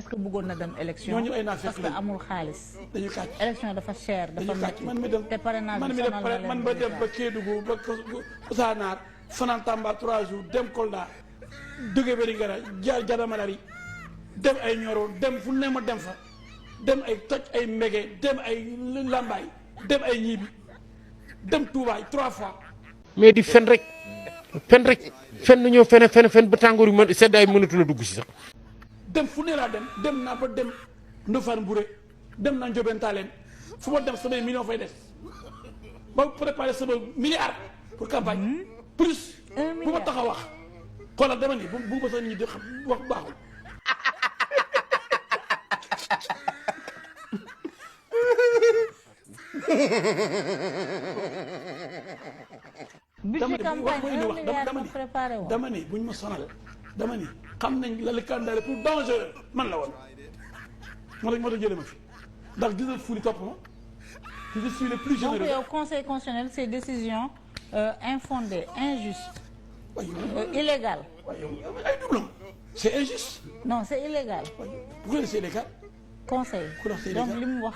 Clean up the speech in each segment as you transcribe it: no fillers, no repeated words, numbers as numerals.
est-ce que bëggoon na dem élection ñooñu ay naafeq parce que amul xaalis. dañu kàcc élection dafa cher dafa métti man mi dem te parrainage man mi dem man ba dem ba Kédougou ba Kousanaar fanaan Tamba 3 jours dem Kolda jóge Vélingara jaar Jadamalari dem ay Nioro dem fu ne ma dem fa dem ay toj ay Mbege dem ay Lambaay dem ay Ñibi dem Touba 3 fois. mais di fen rek fen na ñoo fen ba tàngoor yi seddaay mënatu la dugg si sax. dem fu ne laa dem naa ba dem Ndofane Bouré dem naa Ndiobène Tallène fu ma dem samay millions fay des ba préparé sama milliard pour campagne plus bu ma tax a wax xoolal dama ni bu ma sax ñi di xam wax baaxul. budget campagne 1 milliard ko préparé woon dama ni buñ ma sonal dama ni xam nañ la le candidat le plus dangereux man la woon moo tax jëlee ma fi ndax gis nga fuuli topp ma je suis le plus généreux. donc yow conseil constitutionnel ces décisions infondées injustes illégales. ay doublons c'est injuste. non c'est illégal. pourquoi c'est illégal. conseil donc li mu wax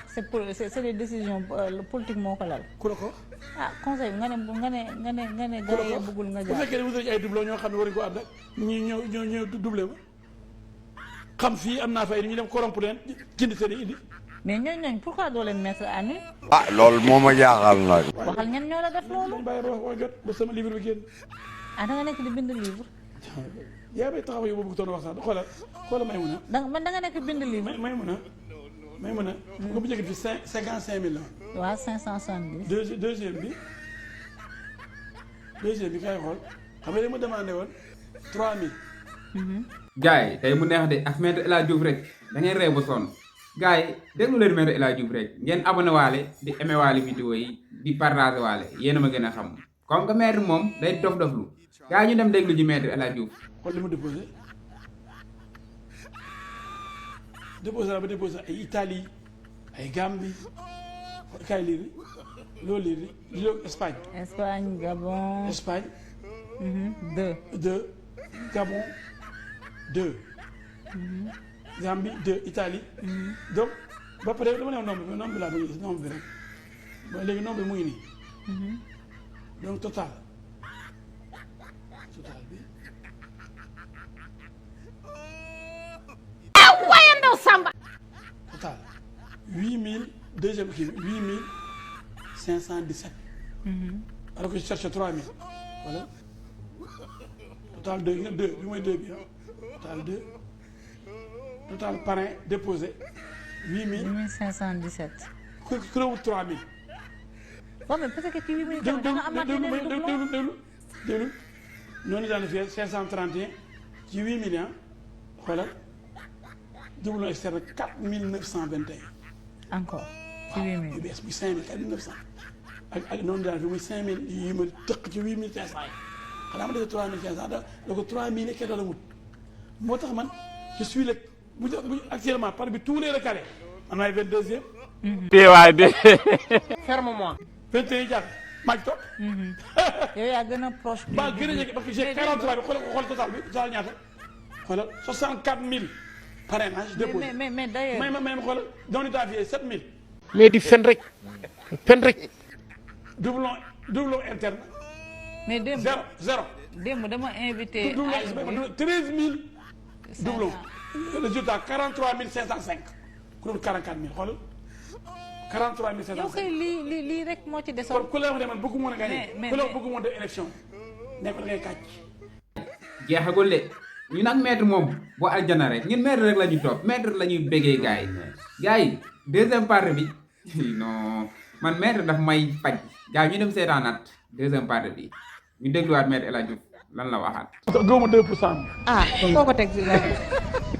c'est des décisions politique moo ko lal. ku la ko. ah conseil bi nga ne gars yi bëggul nga jaar. bu fekkee ne wutal ay doublons ñoo xam ne waruñu ko am nag ñoo doublé ma xam fii am naa fay ñu dem corrompre leen jënd seen indi. mais ñooñu pourquoi doo leen mettre à nu. ah loolu moo ma jaaxal nag. waxal ñan ñoo la def loolu. dañ bàyyi wax jot ba sama livre bi génn. ah da nga nekk di bind livre. yaa bay taxaw yow boobu toon wax sax xoolal may mun a. da nga nekk bind livre. may mun a. ko bu njëkk bi 55 000 la. waaw 570. deuxième bi kay xool xam nga li ma demandé woon 3000. gars yi tey mu neex de ak maître El Hadj Diouf rek da ngeen réew ba sonn gars yi déglu leen maître El Hadj Diouf rek ngeen abonné waale di aimé waale vidéo yi di partagé waale yéen a ma gën a xam comme que maître moom day dof-doflu gars yi ñu dem déglu ji maître El Hadj Diouf. xool li ma déposé naa ba déposé ay Italie ay Gambie kay lii loolu lii Espagne. Gabon. Espagne. 2. Gabon 2. Gambie 2 Italie. donc ba pare dama ne nombre bi laa bëgg gis nombre bi rek ba léegi nombre bi mu ngi nii. donc total bi. waaye ndaw Samba. total 8000 deuxième kii 8517. alors que je cherche 3000 voilà total 2 bi mooy 2 bi total 2 total parrain déposé 8517. ku la wut 3000. bon mais peut-être que ci 8000 da nga amaat déglu noonu daan fi 531 ci 8 millions xoolal doublon externe 4921. encore ci 8000 yu bees bi 5000 4900 ak noonu daan fi muy 5000 yi ma tëq ci 8500 yi xanaa ma defee 3500 da ko 3000 et quelques la wut moo tax man je suis le bu actuellement parmi tous les recalés man maay 22e. waay de. ferme-moi. 21 jàpp maa ngi topp. yow yaa gën a proche. maa gën a jege parce que j'ai 43 bi xool total bi total ñaata xoolal 64000 parrainage déposé. mais d'ailleurs. may ma xoolal doon itam fii 7000. mais di fen rek. doublon interne. mais démb zéro. démb dama invité. doublon 13000 doublon. résultat 43505 ku doon 44000 xoolal 43505. yow kay lii rek moo ci desoon. kon ku la wax ne man bëggu woon a gagné. mais ku la wax bëggu woon de élection nekk da ngay kàcc. jeexagul de ñu nag maître moom boo aljana rek ñun maître rek la ñuy topp maître la ñuy béggee gars yi deuxième partie bi non man maître daf may faj gars yi ñu dem seetaanaat deuxième partie bi ñu dégluwaat maître El Hadj Diouf lan la waxaat. gëwuma 2%. ah foo ko teg si loolu.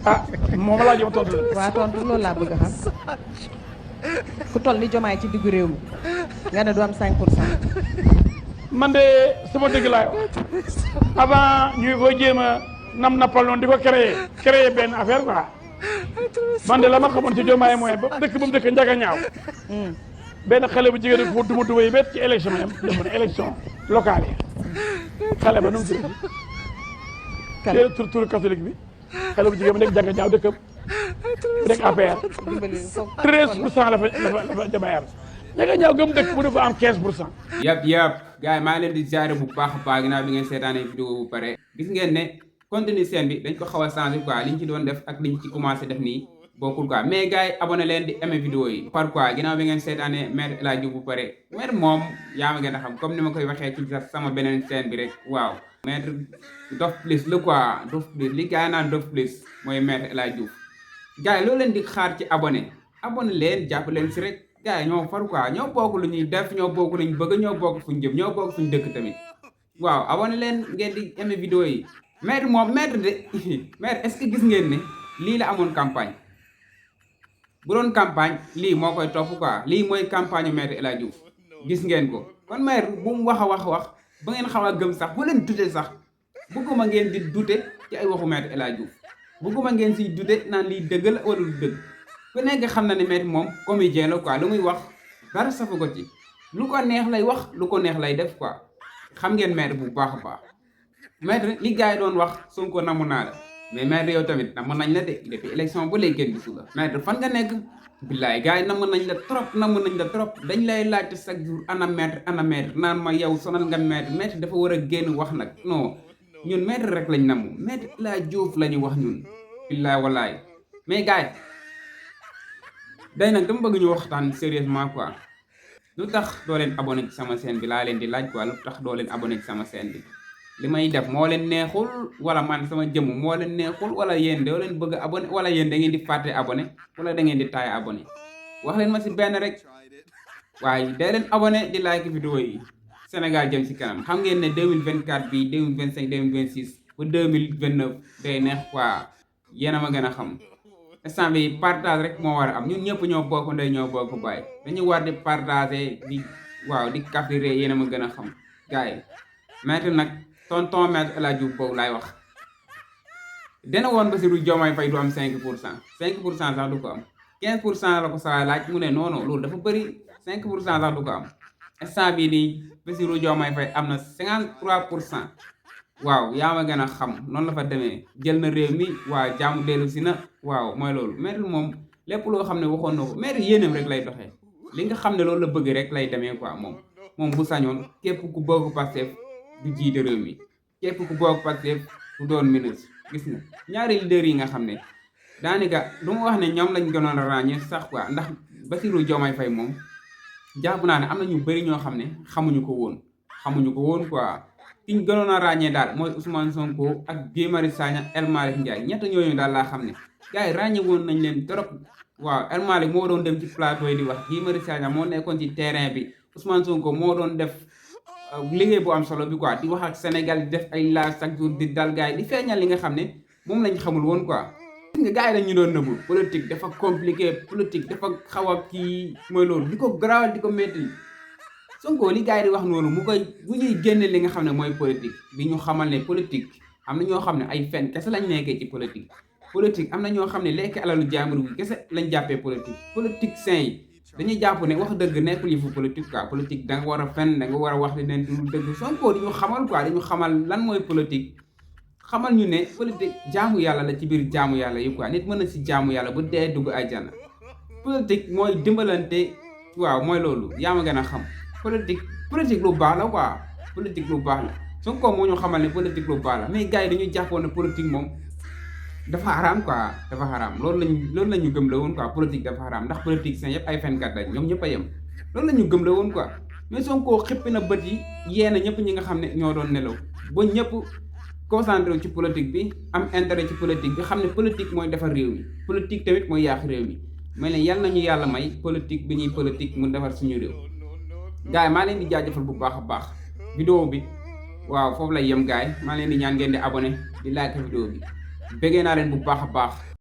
ah moom laa jëm tontu la. waa tontu loolu laa bëgg a xam ku toll ni Jomaay ci diggu réew mi nga ne du am 5%. man de sama dëgg laa wax avant ñuy ko jéem a nappal noonu di ko créer benn affaire quoi man de la ma xamoon ci Diomaye mooy ba dëkk ba mu dëkk njaga ñaaw benn xale bu jigéen bu duma yi bet ci élection yam defoon élection locale yi xale ba nu mu tudd tur catholique bi xale bu jigéen ba nekk njaga ñaaw dëkkam rek affaire 13% la fa Diomaye am Ndiaga Ñaaw gëm dëkk bu dafa am 15%. yëpp gars yi maa ngi leen di jaare bu baax a baax ginnaaw bi ngeen seetaanee vidéo bu pare gis ngeen ne contenu scène bi dañ ko xaw a changé quoi liñ ci doon def ak liñ ci commencé def nii bokkul quoi mais gars yi abonné leen di aimé vidéo yi par quoi ginnaaw bi ngeen seetaanee Maître El Hadji Diouf bu pare Maître moom yaa ma gën a xam comme ni ma koy waxee ci sama beneen scène bi rek waaw Maître Dof Plus la quoi Dof Plus li gars yi naan Dof Plus mooy Maître El Hadji Diouf gars yi loolu leen di xaar ci abonné leen jàpp leen si rek gars yi ñoo far quoi ñoo bokk lu ñuy def ñoo bokk lu ñu bëgg ñoo bokk fuñ jëm ñoo bokk fuñ dëkk tamit waaw abonné leen ngeen di aimé vidéo yi Maître moom Maître de Maître est-ce que gis ngeen ne lii la amoon campagne bu doon campagne lii moo koy topp quoi lii mooy campagne Maître El Hadji Diouf gis ngeen ko kon Maître bu mu wax ba ngeen xaw a gëm sax bu leen dute sax bëgguma ngeen di dute ci ay waxu Maître El Hadji Diouf bëgguma ngeen siy dute naan lii dëgg la wala du dëgg ku nekk xam na ne Maître moom comédien la quoi lu muy wax dara safu ko ci lu ko neex lay wax lu ko neex lay def quoi xam ngeen Maître bu baax a baax Maître li gars yi doon wax Sonko namu naa la mais Maître yow tamit namm nañ la de depuis élection ba léegi kenn gisu la Maître fan nga nekk billaay gars yi namm nañ la trop dañ lay laajte chaque jour ana Maître naan ma yow sonal nga Maître dafa war a génn wax nag non ñun Maître rek lañ namm Maître El Hadji Diouf la ñu wax ñun billaay wallaay mais gars yi day nag dama bëgg ñu waxtaan sérieusement quoi lu tax doo leen abonné ci sama chaîne bi laa leen di laaj quoi lu tax doo leen abonné ci sama chaîne bi li may def moo leen neexul wala man sama jëmm moo leen neexul wala yéen doo leen bëgg abonné wala yéen da ngeen di fàtte abonné wala da ngeen di taay abonné wax leen ma si benn rek waaye day leen abonné di like vidéo yi Sénégal jëm si kanam xam ngeen ne 2024 bi 2025 2026 ba 2029 day neex quoi yéen a ma gën a xam instant bi partage rek moo war a am ñun ñëpp ñoo bokk ndey ñoo bokk baay dañu war di partager di waaw di kaf di ree yéen a ma gën a xam gars yi Maître nag tonton Maître El Hadji Diouf boobu laay wax dana woon Bassirou Diomaye Faye du am 5% sax du ko am 15% la ko saa laaj mu ne non loolu dafa bëri 5% sax du ko am instant bii nii Bassirou Diomaye Faye am na 53%. waaw yaa ma gën a xam noonu la fa demee jël na réew mi waaw jaamu dellu si na waaw mooy loolu Maître moom lépp loo xam ne waxoon na ko Maître yéenam rek lay doxee li nga xam ne loolu la bëgg rek lay demee quoi moom bu sañoon képp ku bokk Pastef du jiite réew mi képp ku bokk Pastef du doon ministre gis nga ñaari leader yi nga xam ne daanaka du ma wax ne ñoom lañ gënoon a ràññee sax quoi ndax Bassirou Diomaye Faye moom jàpp naa ne am na ñu bëri ñoo xam ne xamuñu ko woon quoi ki ñu gënoon a ràññee daal mooy Ousmane Sonko ak Guy Marius Sagna El Malick Ndiaye ñett ñooñu daal laa xam ne gars yi ràññee woon nañ leen trop waaw El Malick moo doon dem ci plateau yi di wax Guy Marius Sagna moo nekkoon ci terrain bi Ousmane Sonko moo doon def liggéey bu am solo bi quoi di wax ak Sénégal di def ay laaj chaque jour di dal gars yi di feeñal li nga xam ne moom lañ xamul woon quoi. gis nga gars yi dañ ñu doon nëbbu politique dafa compliqué politique dafa xaw a kii mooy loolu di ko garaawal di ko métti Sonko li gars yi di wax noonu mu koy bu ñuy génne li nga xam ne mooy politique di ñu xamal ne politique am na ñoo xam ne ay fen kese lañ nekkee ci politique am na ñoo xam ne lekk alalu jàmbur bi kese lañ jàppee politiciens yi dañuy jàpp ne wax dëgg nekkul yëfu politique quoi politique da nga war a fen da nga war a wax li neen du dëgg Sonko di ñu xamal quoi di ñu xamal lan mooy politique xamal ñu ne politique jaamu yàlla la ci biir jaamu yàlla yi quoi nit mën na si jaamu yàlla bu dee dugg àjjana politique mooy dimbalante waaw mooy loolu yaa ma gën a xam politique lu baax la quoi politique lu baax la Sonko moo ñu xamal ne politique lu baax la mais gars yi dañuy jàppoon ne politique moom dafa xaraam quoi dafa xaraam loolu la ñu gëm la woon quoi politique dafa xaraam ndax politiciens yëpp ay fenkat lañ ñoom ñëpp a yem loolu la ñu gëm la woon quoi mais Sonko xippi na bët yi yee na ñëpp ñi nga xam ne ñoo doon nelaw ba ñëpp concentré ci politique bi am intérêt ci politique bi xam ne politique mooy defar réew mi politique tamit mooy yàq réew mi mais ne yal nañu yàlla may politique bi ñuy politique mu defar suñu réew gars yi maa leen di jaajëfal bu baax a baax vidéo bi waaw foofu lay yem gars yi maa leen di ñaan ngeen di abonné di like vidéo bi bëggee naa leen bu baax a baax